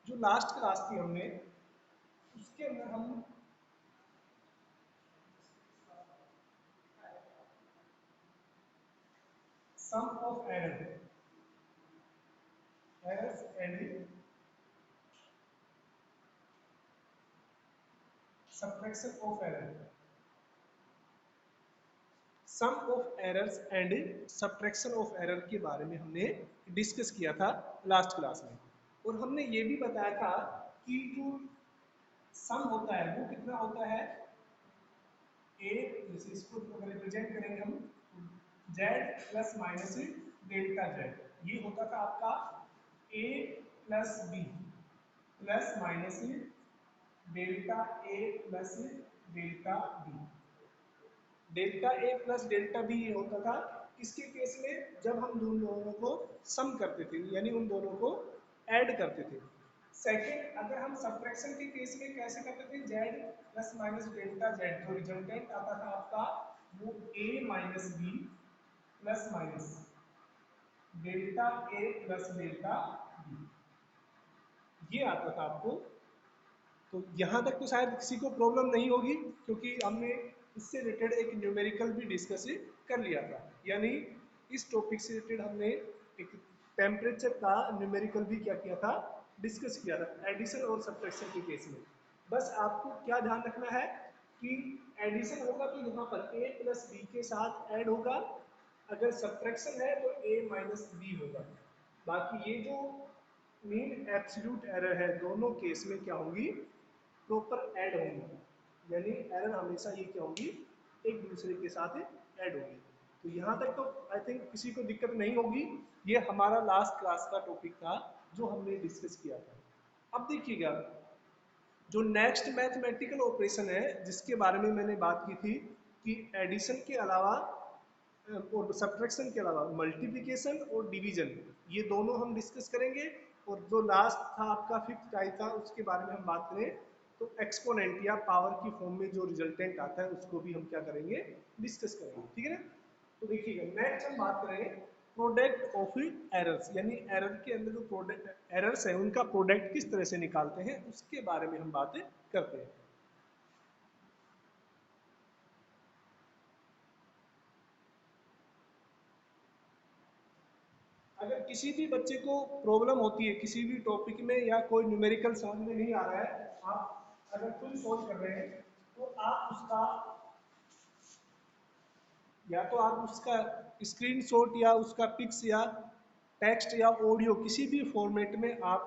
जो last class थी हमने उसके अंदर हम sum of errors and subtraction of error, sum of errors and subtraction of error के बारे में हमने डिस्कस किया था लास्ट क्लास में। और हमने ये भी बताया था कि जो सम होता है वो कितना होता है, ए, जैसे इसको रिप्रेजेंट करेंगे हम Z plus minus delta Z, ये होता था आपका A plus B plus minus delta A plus delta B. Delta A plus delta B ये होता था किसके केस में, जब हम दोनों को सम करते थे, यानी उन दोनों को ऐड करते थे। सेकेंड, अगर हम सब्ट्रैक्शन के केस में कैसे करते थे, Z plus minus delta Z, जो रिजल्टेंट आता था आपका वो A minus B plus minus delta A plus delta B, ये आता था आपको। तो यहाँ तक तो शायद किसी को प्रॉब्लम नहीं होगी, क्योंकि हमने इससे रिलेटेड एक न्यूमेरिकल भी डिस्कस कर लिया था, यानी इस टॉपिक से रिलेटेड हमने एक टेम्परेचर का न्यूमेरिकल भी क्या किया था, डिस्कस किया था एडिशन और सब्ट्रैक्शन के केस में। बस आपको क्या ध्यान रखना है कि एडिशन होगा तो यहाँ पर ए प्लस बी के साथ ऐड होगा, अगर सब्ट्रैक्शन है तो ए माइनस बी होगा। बाकी ये जो मीन एब्सोल्यूट एरर है दोनों केस में क्या होंगी, प्रॉपर ऐड होंगी, यानी एरर हमेशा ये क्या होंगी, एक दूसरे के साथ ऐड होंगी। तो यहाँ तक तो आई थिंक किसी को दिक्कत नहीं होगी। ये हमारा लास्ट क्लास का टॉपिक था जो हमने डिस्कस किया था। अब देखिएगा, जो नेक्स्ट मैथमेटिकल ऑपरेशन है जिसके बारे में मैंने बात की थी कि एडिशन के अलावा और सब्ट्रैक्शन के अलावा मल्टीप्लिकेशन और डिवीजन, ये दोनों हम डिस्कस करेंगे। और जो लास्ट था आपका फिफ्थ टाइप था उसके बारे में हम बात करें तो एक्सपोनेंट या पावर की फॉर्म में जो रिजल्टेंट आता है उसको भी हम क्या करेंगे, डिस्कस करेंगे, ठीक है ना। तो देखिएगा, नेक्स्ट हम बात करें प्रोडक्ट ऑफ एरर्स, यानी एरर के अंदर जो प्रोडक्ट एरर्स है उनका प्रोडक्ट किस तरह से निकालते हैं उसके बारे में हम बात करते हैं। अगर किसी भी बच्चे को प्रॉब्लम होती है किसी भी टॉपिक में या कोई न्यूमेरिकल समझ में नहीं आ रहा है, आप अगर खुद सोल्व कर रहे हैं तो आप उसका या तो आप उसका स्क्रीनशॉट या उसका पिक्स या टेक्स्ट या ऑडियो किसी भी फॉर्मेट में आप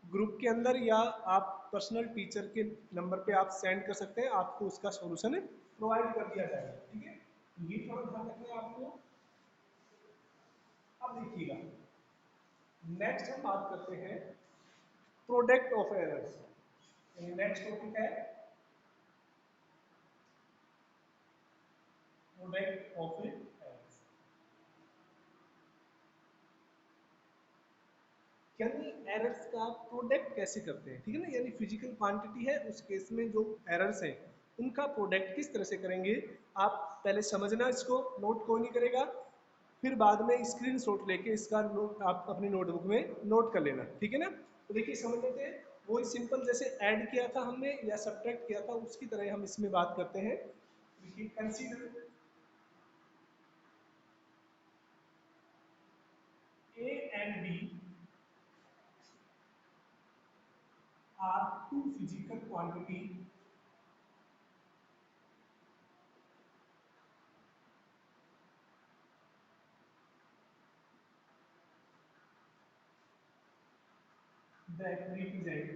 ग्रुप के अंदर या आप पर्सनल टीचर के नंबर पे आप सेंड कर सकते हैं, आपको उसका सॉल्यूशन प्रोवाइड कर दिया जाएगा, ठीक है। ये थोड़ा ध्यान रखना है आपको। अब देखिएगा, नेक्स्ट हम बात करते हैं product of errors. Next topic है प्रोडक्ट ऑफ एरर्स, यानी एरर्स का प्रोडक्ट कैसे करते हैं, ठीक है ना। यानी फिजिकल क्वांटिटी है उस केस में जो एरर्स हैं उनका प्रोडक्ट किस तरह से करेंगे। आप पहले समझना, इसको नोट कोई नहीं करेगा, फिर बाद में स्क्रीनशॉट लेके इसका नोट आप अपनी नोटबुक में नोट कर लेना, ठीक है ना। तो देखिए समझ लेते हैं, वही सिंपल जैसे ऐड किया था हमने या सब्ट्रैक्ट किया था उसकी तरह हम इसमें बात करते हैं। देखिए, consider A and B are two physical quantity that represent,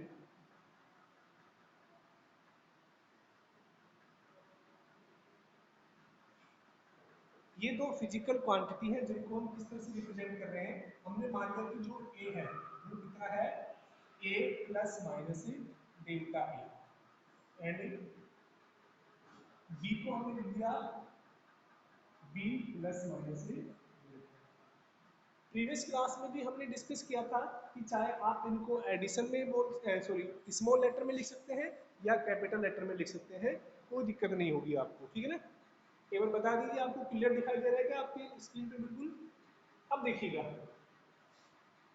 ये दो फिजिकल क्वांटिटी है जिनको हम किस तरह से रिप्रेजेंट कर रहे हैं। हमने मान लिया कि जो ए है वो कितना है, A plus minus delta A, and B को हमने लिख दिया B plus minus. Previous class में भी हमने डिस्कस किया था कि चाहे आप इनको एडिशन में बोल सॉरी स्मॉल लेटर में लिख सकते हैं या कैपिटल लेटर में लिख सकते हैं, कोई दिक्कत नहीं होगी आपको, ठीक है ना। केवल बता दीजिए, आपको क्लियर दिखाई दे रहा है क्या आपकी स्क्रीन पे बिल्कुल। अब देखिएगा,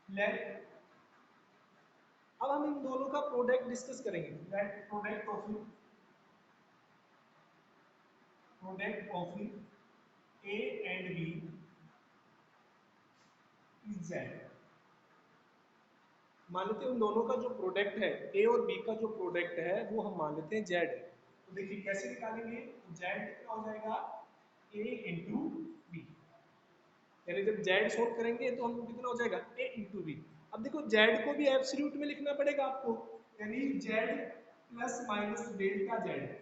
लेट अब हम इन दोनों का प्रोडक्ट डिस्कस करेंगे, that product of A and B is Z. मान लेते हैं उन दोनों का जो प्रोडक्ट है, ए और बी का जो प्रोडक्ट है वो हम मान लेते हैं जेड है। तो देखिए कैसे निकालेंगे, जेड कितना हो जाएगा, ए इंटू बी। यानी जब जेड सोल्व करेंगे तो हमको कितना हो जाएगा, ए इंटू बी। अब देखो जेड को भी एब्सोल्यूट में लिखना पड़ेगा आपको, यानी Z plus minus delta Z,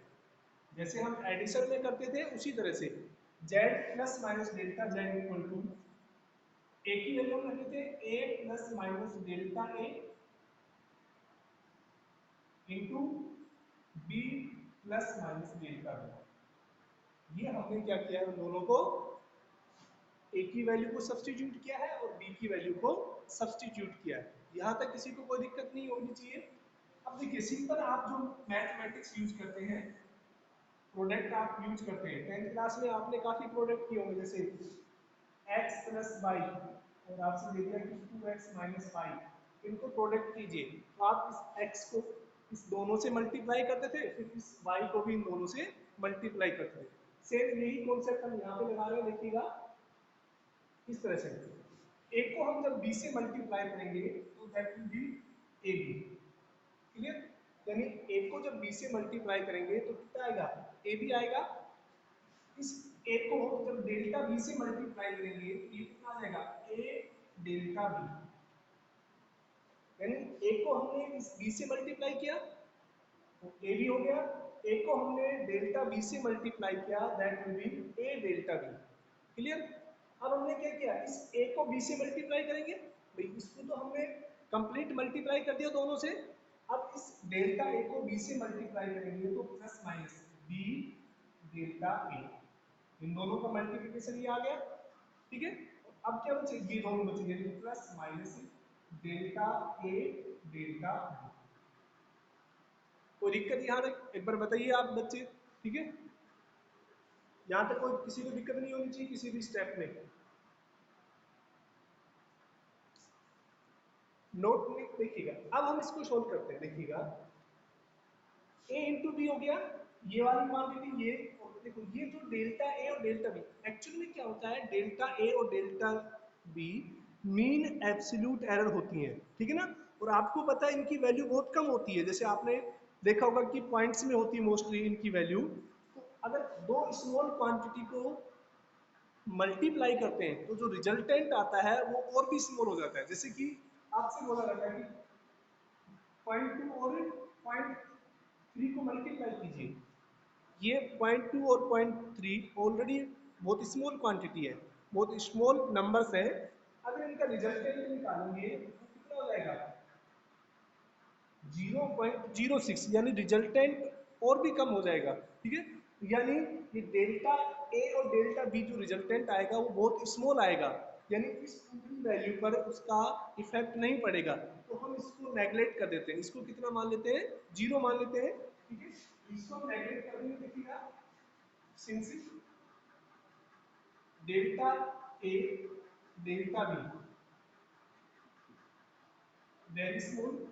जैसे हम एडिशन में करते थे उसी तरह से Z plus minus delta Z equal to A की वैल्यू हम रखते थे A plus minus delta A into B plus minus delta B. ये हमने क्या किया है, उन दोनों को ए की वैल्यू को सब्स्टिट्यूट किया है और बी की वैल्यू को सब्स्टिट्यूट किया है। यहाँ तक किसी को कोई दिक्कत नहीं होनी चाहिए। अब देखिए सिंपल आप जो मैथमेटिक्स यूज करते हैं, प्रोडक्ट आप यूज करते हैं, 10th क्लास में आपने काफी प्रोडक्ट किए होंगे, जैसे x प्लस वाई और आपसे दे दिया कि 2x माइनस वाई, इनको प्रोडक्ट कीजिए। तो आप इस x को इस दोनों से मल्टीप्लाई करते थे, फिर इस y को भी इन दोनों से मल्टीप्लाई करते थे। सेम यही कॉन्सेप्ट हम यहाँ पे लगा रहे हैं, देखिएगा इस तरह से एक को हम जब b से मल्टीप्लाई करेंगे तो that will be A B, clear. यानी एक को जब b से मल्टीप्लाई करेंगे तो कितना आएगा, ए बी आएगा। इस ए को जब डेल्टा बी से मल्टीप्लाई करेंगे तो ये कितना आ जाएगा, ए डेल्टा बी। यानी ए को हमने इस बी से मल्टीप्लाई किया तो ए बी हो गया, ए को हमने डेल्टा बी से मल्टीप्लाई किया that will be A delta B, clear. अब हमने क्या किया, इस ए को बी से मल्टीप्लाई करेंगे, भाई इसको तो हमने कंप्लीट मल्टीप्लाई कर दिया दोनों से। अब इस डेल्टा ए को बी से मल्टीप्लाई करेंगे तो प्लस माइनस बी डेल्टा ए, इन दोनों का मल्टीप्लिकेशन ये आ गया, ठीक है। अब क्या बचे, ये दोनों बचेंगे plus minus delta A delta B. कोई दिक्कत यहाँ तक एक बार बताइए आप बच्चे, ठीक है। यहाँ तक कोई किसी को दिक्कत नहीं होनी चाहिए किसी भी स्टेप में। नोट में देखिएगा, अब हम इसको सोल्व करते हैं, देखिएगा a इंटू बी हो गया, ये वाली क्वांटिटी ये, और देखो ये जो डेल्टा ए और डेल्टा बी, एक्चुअली में क्या होता है, डेल्टा ए और delta B mean absolute error होती हैं, ठीक है ना। और आपको पता है इनकी वैल्यू बहुत कम होती है, जैसे आपने देखा होगा कि पॉइंट्स में होती है मोस्टली इनकी वैल्यू। तो अगर दो स्मॉल क्वांटिटी को मल्टीप्लाई करते हैं तो जो रिजल्टेंट आता है वो और भी स्मॉल हो जाता है। जैसे कि आपसे बोला जाता है कि 0.2 और 0.3 को मल्टीप्लाई कीजिए, ये 0.2 और 0.3 ऑलरेडी बहुत स्मॉल क्वांटिटी है, बहुत स्मॉल नंबर्स है। अगर इनका रिजल्टेंट निकालेंगे तो कितना हो जाएगा, 0.06, यानी रिजल्टेंट और भी कम हो जाएगा, ठीक है। यानी ये डेल्टा ए और डेल्टा बी जो रिजल्टेंट आएगा वो बहुत स्मॉल आएगा, यानी इस पूरी वैल्यू पर उसका इफेक्ट नहीं पड़ेगा। तो हम इसको नेगलेक्ट कर देते हैं, इसको कितना मान लेते हैं, 0 मान लेते हैं, ठीक है। इसको नेगलेक्ट कर देंगे, देखिएगा since delta A delta B very small,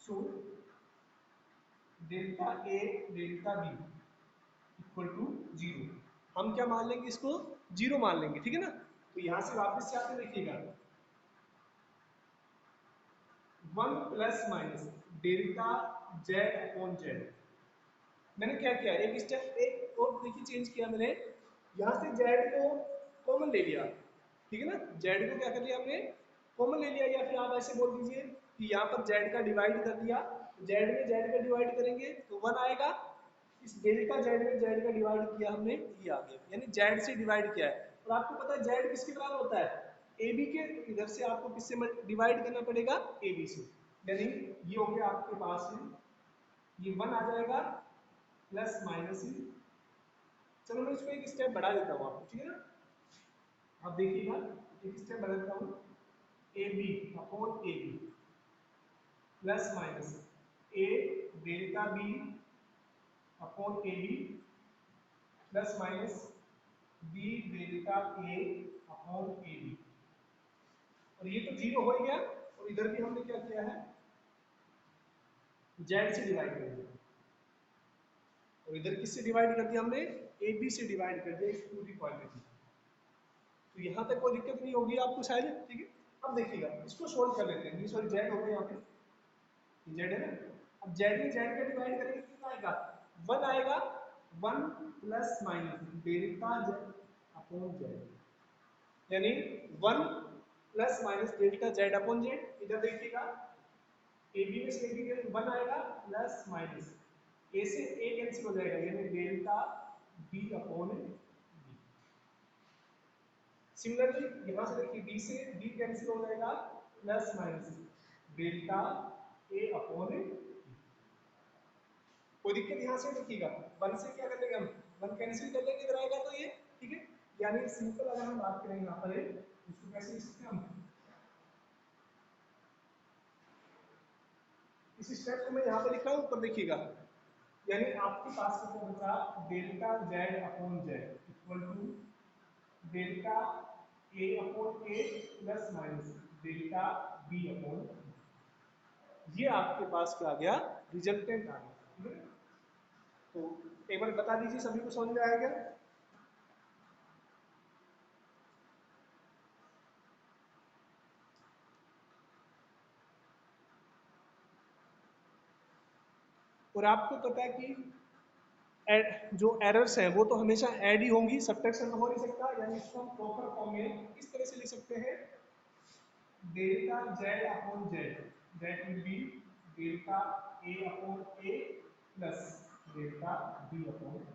so delta A delta B equal to 0। हम क्या मान लेंगे, इसको 0 मान लेंगे, ठीक है ना। तो यहां से वापस से आते देखिएगा 1 plus minus delta Z upon Z. मैंने क्या किया, एक स्टेप एक और देखिए चेंज किया मैंने, यहाँ से जेड को कॉमन ले लिया, ठीक है ना। जेड को क्या कर लिया हमने, कॉमन ले लिया, या फिर आप ऐसे बोल दीजिए कि यहाँ पर जेड का डिवाइड कर दिया, जेड में जेड का डिवाइड करेंगे तो 1 आएगा। इस डेल्टा जेड में जेड का डिवाइड किया हमने, ये आ गया, यानी जेड से डिवाइड किया है। और आपको पता है जेड किसके बराबर होता है, ए बी के, तो इधर से आपको किससे डिवाइड करना पड़ेगा, ए बी से। यानी ये हो गया आपके पास में, ये 1 आ जाएगा प्लस माइनस ही। चलो मैं इसको एक स्टेप बढ़ा देता हूँ आपको, ठीक है ना। अब देखिएगा एक स्टेप बढ़ा देता हूँ, A B upon A B plus minus A delta B upon A B plus minus B delta A upon A B. और ये तो 0 हो गया, और इधर भी हमने क्या किया है, जेड से डिवाइड कर दिया, और इधर किससे डिवाइड कर दिया हमने, ए बी से डिवाइड कर दिया इस पूरी क्वांटिटी। तो यहाँ तक कोई दिक्कत नहीं होगी आपको शायद, ठीक है। अब देखिएगा इसको सोल्व कर लेते हैं, ये सॉरी जेड हो गया यहाँ पे, जेड है ना। अब जेड में जेड का डिवाइड करेंगे कितना आएगा, 1 आएगा, 1 plus minus delta Z upon Z, यानी 1 plus minus delta Z upon Z. इधर देखिएगा ए बी में से ए बी 1 आएगा प्लस माइनस ए से ए कैंसिल हो जाएगा, यानी delta B upon B. Similarly यहां से देखिए बी से बी कैंसिल हो जाएगा, plus minus delta A upon, कोई दिक्कत यहाँ से देखिएगा, 1 से क्या कर लेंगे हम, 1 कैंसिल कर लेंगे, इधर आएगा तो ये, ठीक है। यानी सिंपल अगर हम बात करें यहाँ पर इसको कैसे लिख सकते हैं हम, इस स्टेप को मैं यहाँ पे लिख रहा हूँ, ऊपर देखिएगा, यानी आपके पास से क्या बचा, delta Z upon Z equal to delta A upon A plus minus delta B upon, ये आपके पास क्या आ गया, रिजल्टेंट आ गया, ठीक है। तो एक बार बता दीजिए सभी को समझ में आया क्या। और आपको पता है कि जो एरर्स हैं वो तो हमेशा ऐड ही होंगी, सब्ट्रैक्शन तो हो नहीं सकता, यानी इसको हम प्रॉपर फॉर्म में इस तरह से लिख सकते हैं, delta Z upon Z that will be delta A upon A plus delta B upon,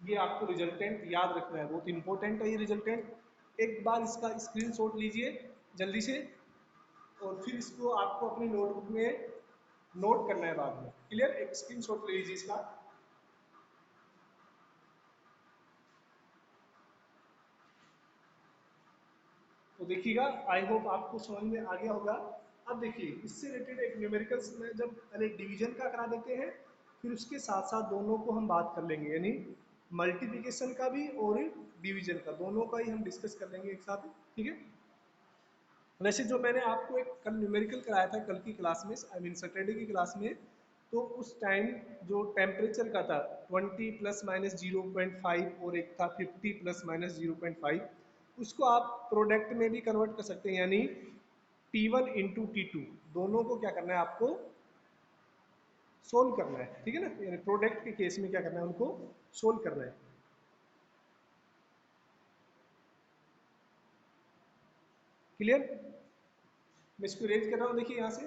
ये आपको रिजल्टेंट याद रखना है, बहुत इंपॉर्टेंट है ये रिजल्टेंट। एक बार इसका स्क्रीनशॉट लीजिए जल्दी से, और फिर इसको आपको अपनी नोटबुक में नोट करना है बाद में, क्लियर। एक स्क्रीनशॉट ले लीजिए इसका। तो देखिएगा, आई होप आपको समझ में आ गया होगा। अब देखिए इससे रिलेटेड एक न्यूमेरिकल्स में जब पहले डिवीजन का करा देते हैं, फिर उसके साथ साथ दोनों को हम बात कर लेंगे, यानी मल्टीप्लिकेशन का भी और डिवीजन का, दोनों का ही हम डिस्कस कर लेंगे एक साथ, ठीक है। वैसे जो मैंने आपको एक कल न्यूमेरिकल कराया था कल की क्लास में, आई मीन सैटरडे की क्लास में, तो उस टाइम जो टेम्परेचर का था 20 प्लस माइनस 0.5 और एक था 50 प्लस माइनस 0.5, उसको आप प्रोडक्ट में भी कन्वर्ट कर सकते हैं, यानी T1 इंटू T2, दोनों को क्या करना है आपको सोल्व करना है, ठीक है ना। यानी प्रोडक्ट के केस में क्या करना है, उनको सोल्व करना है, क्लियर। मैं इसको रेज कर रहा हूँ, देखिए यहाँ से।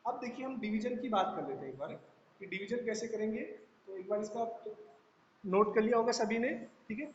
अब देखिए हम डिवीजन की बात कर लेते हैं एक बार, कि डिवीजन कैसे करेंगे। तो एक बार इसका नोट कर लिया होगा सभी ने, ठीक है।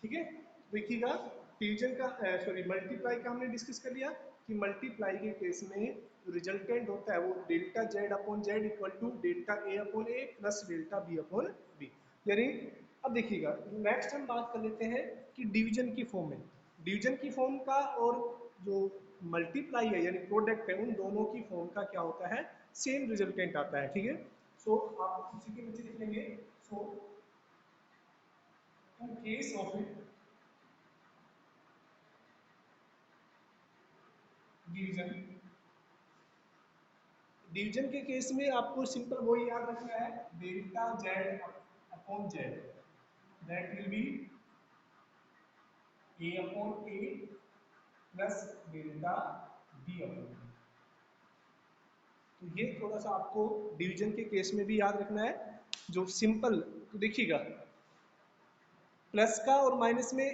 ठीक है, देखिएगा डिवीजन का सॉरी मल्टीप्लाई का हमने डिस्कस कर लिया, कि मल्टीप्लाई के केस में रिजल्टेंट होता है वो delta Z upon Z equal to delta A upon A plus delta B upon B, यानी अब देखिएगा नेक्स्ट हम बात कर लेते हैं कि डिवीजन की फॉर्म में, डिवीजन की फॉर्म का और जो मल्टीप्लाई है यानी प्रोडक्ट है, उन दोनों की फॉर्म का क्या होता है, सेम रिजल्टेंट आता है, ठीक है। सो आप उसी के नीचे लिख लेंगे। So in case of division, division के केस में आपको सिंपल वही याद रखना है, delta Z upon Z, that will be A upon A plus delta B upon. तो ये थोड़ा सा आपको डिवीजन के केस में भी याद रखना है। जो सिंपल, तो देखिएगा प्लस का और माइनस में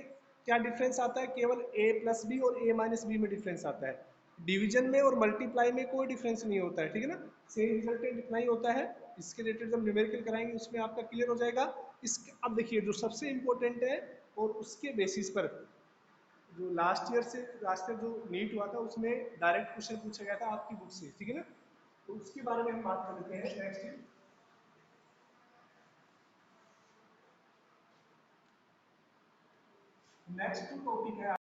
क्या डिफरेंस आता है, केवल a प्लस बी और a माइनस बी में डिफरेंस आता है। डिवीजन में और मल्टीप्लाई में कोई डिफरेंस नहीं होता है, ठीक है ना, सेम रिजल्टेंट इतना ही होता है। इसके रिलेटेड जब न्यूमेरिकल कराएंगे उसमें आपका क्लियर हो जाएगा। इसके अब देखिए जो सबसे इंपॉर्टेंट है, और उसके बेसिस पर जो लास्ट ईयर जो नीट हुआ था उसमें डायरेक्ट क्वेश्चन पूछा गया था आपकी बुक से, ठीक है ना, तो उसके बारे में हम बात कर लेते हैं। नेक्स्ट टॉपिक है